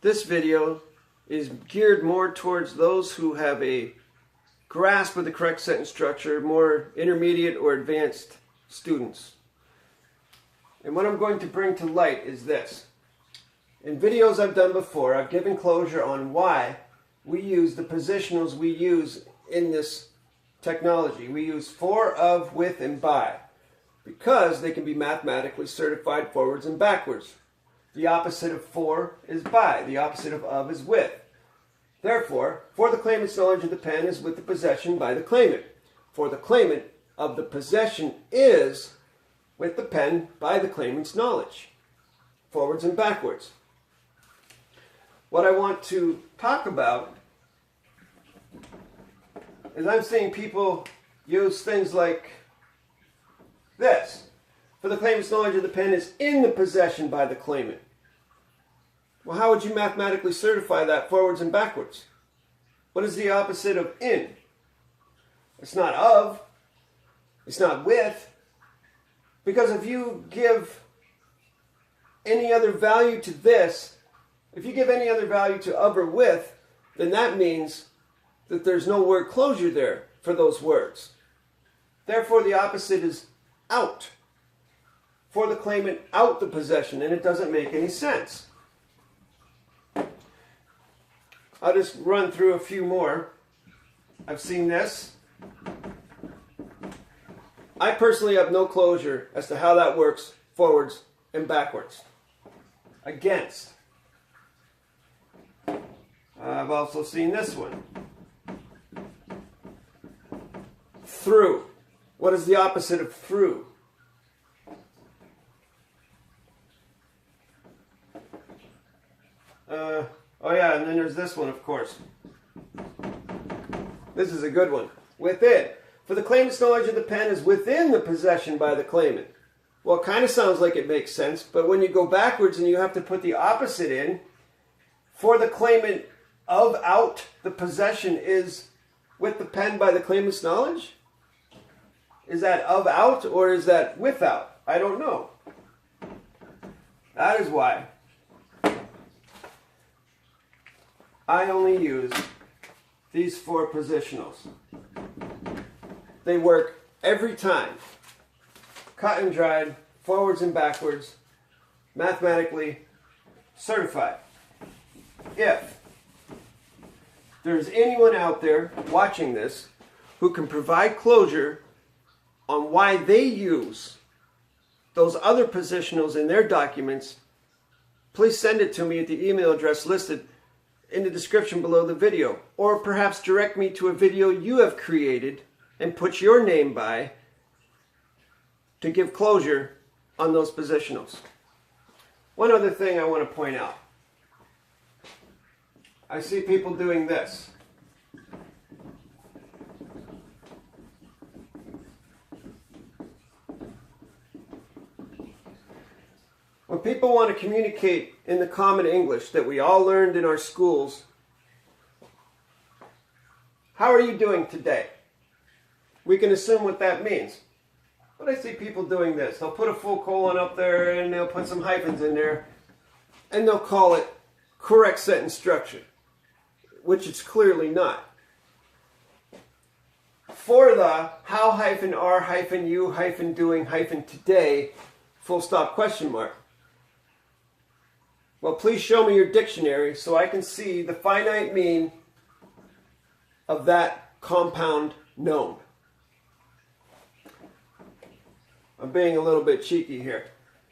this video is geared more towards those who have a grasp of the correct sentence structure, more intermediate or advanced students. And what I'm going to bring to light is this. In videos I've done before, I've given closure on why we use the positionals we use in this technology. We use for, of, with, and by, because they can be mathematically certified forwards and backwards. The opposite of for is by. The opposite of is with. Therefore, for the claimant's knowledge of the pen is with the possession by the claimant. For the claimant of the possession is with the pen by the claimant's knowledge. Forwards and backwards. What I want to talk about is I'm seeing people use things like this. For the claimant's knowledge of the pen is in the possession by the claimant. Well, how would you mathematically certify that forwards and backwards? What is the opposite of in? It's not of. It's not with. Because if you give any other value to this, if you give any other value to of or with, then that means that there's no word closure there for those words. Therefore, the opposite is out. For the claimant, out the possession, and it doesn't make any sense. I'll just run through a few more. I've seen this. I personally have no closure as to how that works forwards and backwards. Against. I've also seen this one. Through. What is the opposite of through? Oh yeah, and then there's this one, of course. This is a good one. Within. For the claimant's knowledge of the pen is within the possession by the claimant. Well, it kind of sounds like it makes sense, but when you go backwards and you have to put the opposite in, for the claimant of out, the possession is with the pen by the claimant's knowledge? Is that of out or is that without? I don't know. That is why I only use these four positionals. They work every time. Cut and dried, forwards and backwards, mathematically certified. If there's anyone out there watching this who can provide closure on why they use those other positionals in their documents, please send it to me at the email address listed in the description below the video, or perhaps direct me to a video you have created and put your name by to give closure on those positionals. One other thing I want to point out. I see people doing this. When people want to communicate in the common English that we all learned in our schools, how are you doing today? We can assume what that means. But I see people doing this. They'll put a full colon up there and they'll put some hyphens in there and they'll call it correct sentence structure, which it's clearly not. For the how hyphen are hyphen you hyphen doing hyphen today full stop question mark. Well, please show me your dictionary so I can see the finite mean of that compound known. I'm being a little bit cheeky here.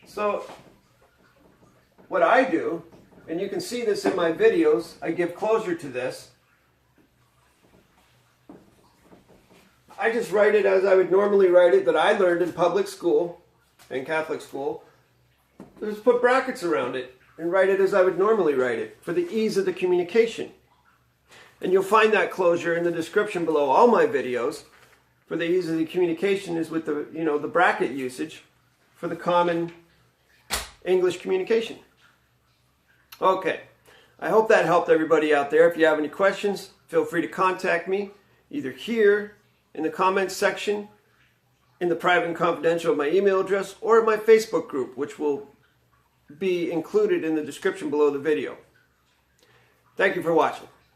So, what I do, and you can see this in my videos, I give closure to this. I just write it as I would normally write it, that I learned in public school and Catholic school. Just put brackets around it and write it as I would normally write it for the ease of the communication. And you'll find that closure in the description below all my videos. For the ease of the communication is with the, the bracket usage for the common English communication. Okay, I hope that helped everybody out there. If you have any questions, feel free to contact me either here in the comments section, in the private and confidential of my email address, or at my Facebook group, which will be included in the description below the video. Thank you for watching.